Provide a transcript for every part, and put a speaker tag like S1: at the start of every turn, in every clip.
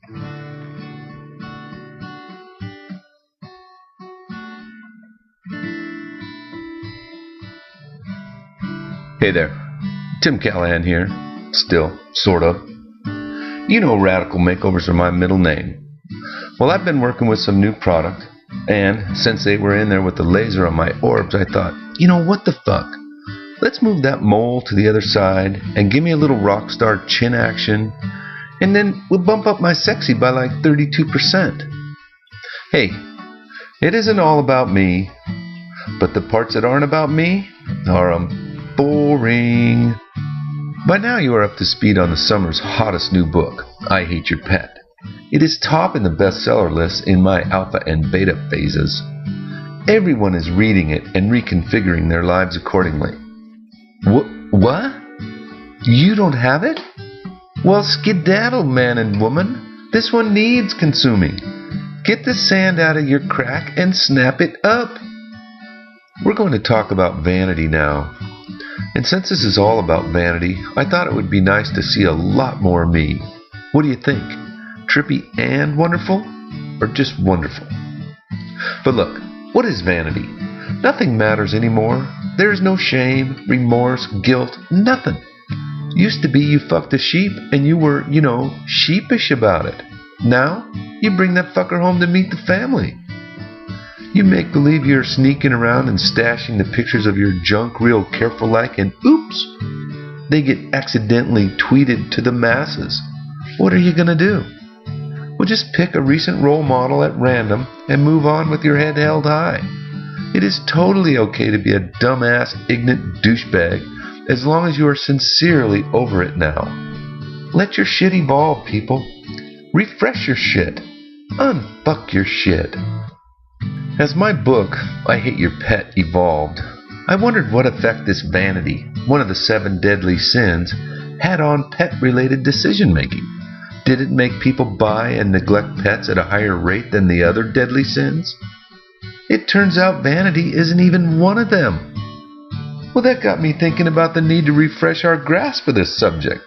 S1: Hey there, Tim Callahan here, still, sort of. You know radical makeovers are my middle name. Well, I've been working with some new product, and since they were in there with the laser on my orbs, I thought, you know what the fuck? Let's move that mole to the other side and give me a little rock star chin action, and then we'll bump up my sexy by like 32%. Hey, it isn't all about me, but the parts that aren't about me are boring. By now you are up to speed on the summer's hottest new book, I Hate Your Pet. It is top in the bestseller list in my alpha and beta phases. Everyone is reading it and reconfiguring their lives accordingly. What? You don't have it? Well, skedaddle, man and woman. This one needs consuming. Get the sand out of your crack and snap it up. We're going to talk about vanity now. And since this is all about vanity, I thought it would be nice to see a lot more of me. What do you think? Trippy and wonderful? Or just wonderful? But look, what is vanity? Nothing matters anymore. There is no shame, remorse, guilt, nothing. Used to be you fucked a sheep and you were, sheepish about it. Now, you bring that fucker home to meet the family. You make believe you're sneaking around and stashing the pictures of your junk real careful like, and oops, they get accidentally tweeted to the masses. What are you gonna do? Well, just pick a recent role model at random and move on with your head held high. It is totally okay to be a dumbass, ignorant douchebag as long as you are sincerely over it now. Let your shit evolve, people. Refresh your shit. Unfuck your shit. As my book, I Hate Your Pet, evolved, I wondered what effect this vanity, one of the 7 deadly sins, had on pet-related decision-making. Did it make people buy and neglect pets at a higher rate than the other deadly sins? It turns out vanity isn't even one of them. Well, that got me thinking about the need to refresh our grasp of this subject.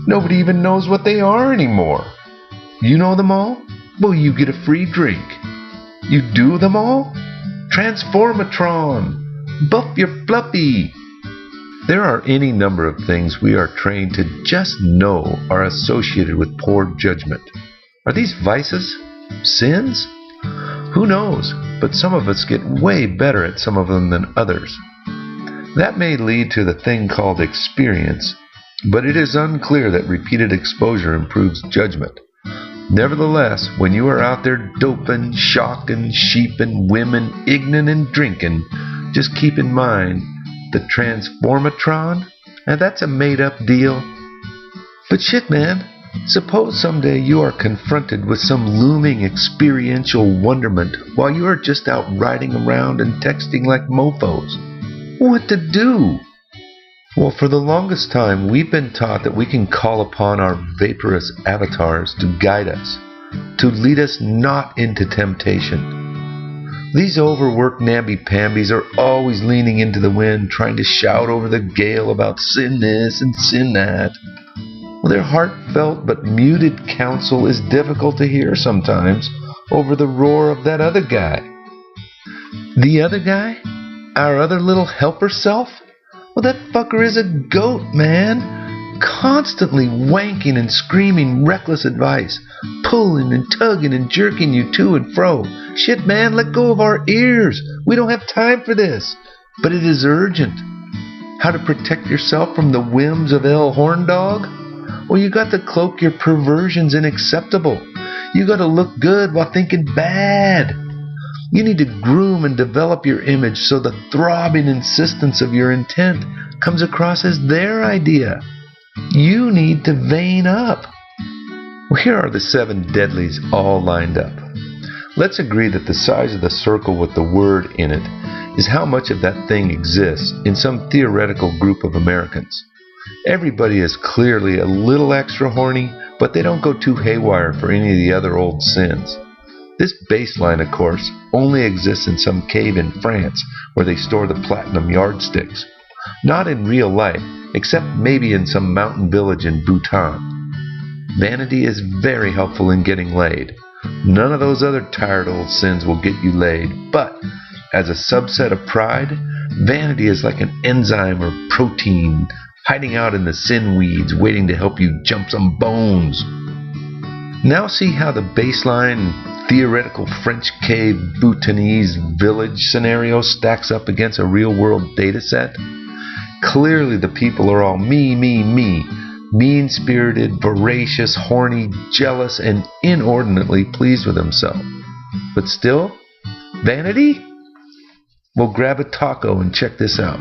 S1: Nobody even knows what they are anymore. You know them all? Well, you get a free drink. You do them all? Transformatron! Buff your fluffy! There are any number of things we are trained to just know are associated with poor judgment. Are these vices? Sins? Who knows, but some of us get way better at some of them than others. That may lead to the thing called experience, but it is unclear that repeated exposure improves judgment. Nevertheless, when you are out there doping, shocking, sheeping, women, ignorant, and drinking, just keep in mind the Transformatron? Now that's a made-up deal. But shit, man, suppose someday you are confronted with some looming experiential wonderment while you are just out riding around and texting like mofos. What to do? Well, for the longest time, we've been taught that we can call upon our vaporous avatars to guide us, to lead us not into temptation. These overworked namby-pambies are always leaning into the wind, trying to shout over the gale about sin this and sin that. Well, their heartfelt but muted counsel is difficult to hear sometimes over the roar of that other guy. The other guy? Our other little helper self? Well, that fucker is a goat, man. Constantly wanking and screaming reckless advice, pulling and tugging and jerking you to and fro. Shit, man, let go of our ears. We don't have time for this. But it is urgent. How to protect yourself from the whims of El Horndog? Well, you got to cloak your perversions in acceptable. You got to look good while thinking bad. You need to groom and develop your image so the throbbing insistence of your intent comes across as their idea. You need to vein up. Well, here are the 7 deadlies all lined up. Let's agree that the size of the circle with the word in it is how much of that thing exists in some theoretical group of Americans. Everybody is clearly a little extra horny, but they don't go too haywire for any of the other old sins. This baseline, of course, only exists in some cave in France where they store the platinum yardsticks. Not in real life, except maybe in some mountain village in Bhutan. Vanity is very helpful in getting laid. None of those other tired old sins will get you laid, but as a subset of pride, vanity is like an enzyme or protein hiding out in the sin weeds waiting to help you jump some bones. Now see how the baseline theoretical French cave Bhutanese village scenario stacks up against a real-world data set? Clearly the people are all me, mean-spirited, voracious, horny, jealous, and inordinately pleased with themselves. But still, vanity? Well, grab a taco and check this out.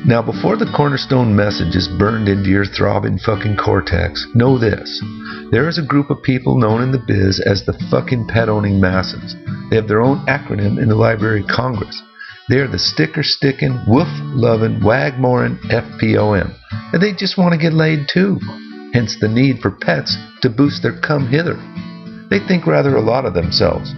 S1: Now, before the cornerstone message is burned into your throbbing fucking cortex, know this. There is a group of people known in the biz as the fucking pet-owning masses. They have their own acronym in the Library of Congress. They are the sticker-sticking, woof-loving, wag-moring FPOM. And they just want to get laid too. Hence the need for pets to boost their come hither. They think rather a lot of themselves.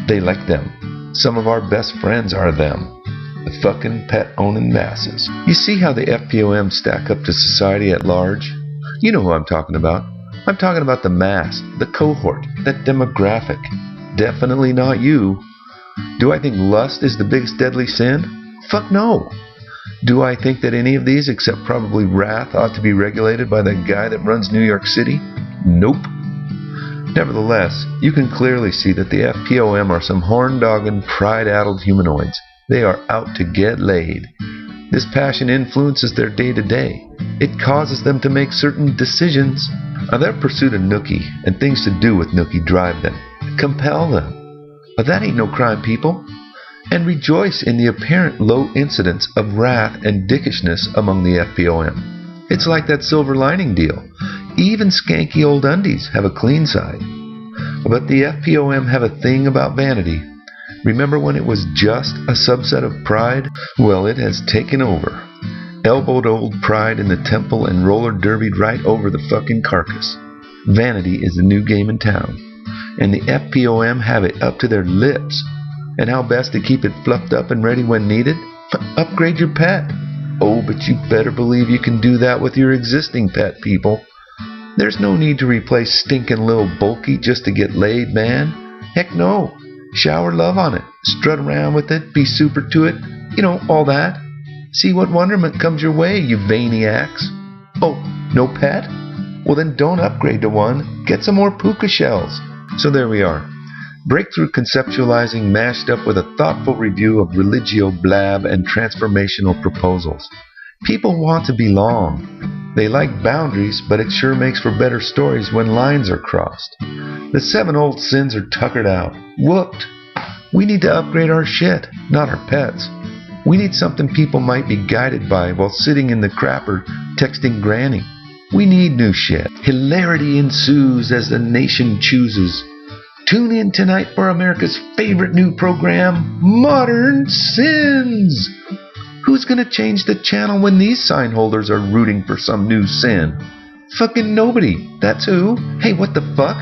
S1: They like them. Some of our best friends are them. The fucking pet-owning masses. You see how the FPOM stack up to society at large? You know who I'm talking about. I'm talking about the mass, the cohort, that demographic. Definitely not you. Do I think lust is the biggest deadly sin? Fuck no. Do I think that any of these, except probably wrath, ought to be regulated by the guy that runs New York City? Nope. Nevertheless, you can clearly see that the FPOM are some horn-dogging, pride-addled humanoids. They are out to get laid. This passion influences their day-to-day. It causes them to make certain decisions. Now, their pursuit of nookie and things to do with nookie drive them, compel them. But that ain't no crime, people. And rejoice in the apparent low incidence of wrath and dickishness among the FPOM. It's like that silver lining deal. Even skanky old undies have a clean side. But the FPOM have a thing about vanity. Remember when it was just a subset of pride? Well, it has taken over. Elbowed old pride in the temple and roller derbied right over the fucking carcass. Vanity is the new game in town. And the FPOM have it up to their lips. And how best to keep it fluffed up and ready when needed? Upgrade your pet. Oh, but you better believe you can do that with your existing pet, people. There's no need to replace stinking little bulky just to get laid, man. Heck no. Shower love on it. Strut around with it. Be super to it. You know, all that. See what wonderment comes your way, you Vain-iacs. Oh, no pet? Well then don't upgrade to one. Get some more puka shells. So there we are. Breakthrough conceptualizing mashed up with a thoughtful review of religio blab and transformational proposals. People want to belong. They like boundaries, but it sure makes for better stories when lines are crossed. The 7 old sins are tuckered out. Whooped. We need to upgrade our shit, not our pets. We need something people might be guided by while sitting in the crapper texting Granny. We need new shit. Hilarity ensues as the nation chooses. Tune in tonight for America's favorite new program, Modern Sins. Who's gonna change the channel when these sign holders are rooting for some new sin? Fucking nobody. That's who. Hey, what the fuck?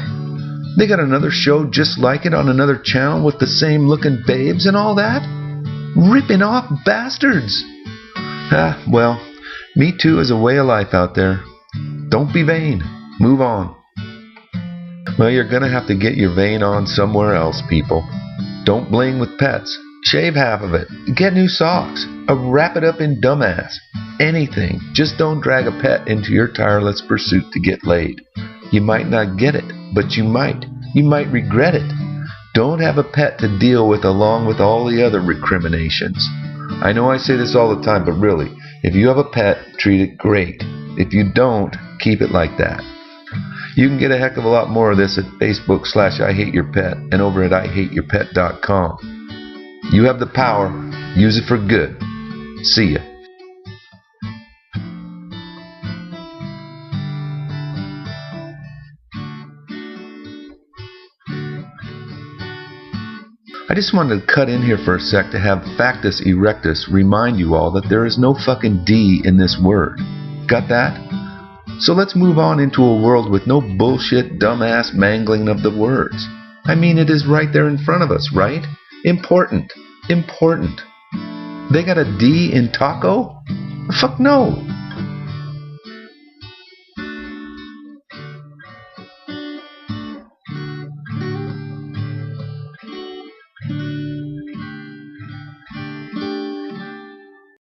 S1: They got another show just like it on another channel with the same looking babes and all that? Ripping off bastards. Ah, well, Me Too is a way of life out there. Don't be vain. Move on. Well, you're gonna have to get your vein on somewhere else, people. Don't bling with pets. Shave half of it. Get new socks. Wrap it up in dumbass. Anything. Just don't drag a pet into your tireless pursuit to get laid. You might not get it, but you might. You might regret it. Don't have a pet to deal with along with all the other recriminations. I know I say this all the time, but really, if you have a pet, treat it great. If you don't, keep it like that. You can get a heck of a lot more of this at Facebook/IHateYourPet and over at IHateYourPet.com. You have the power. Use it for good. See ya. I just wanted to cut in here for a sec to have Factus Erectus remind you all that there is no fucking D in this word. Got that? So let's move on into a world with no bullshit, dumbass mangling of the words. I mean, it is right there in front of us, right? Important. Important. They got a D in taco? Fuck no.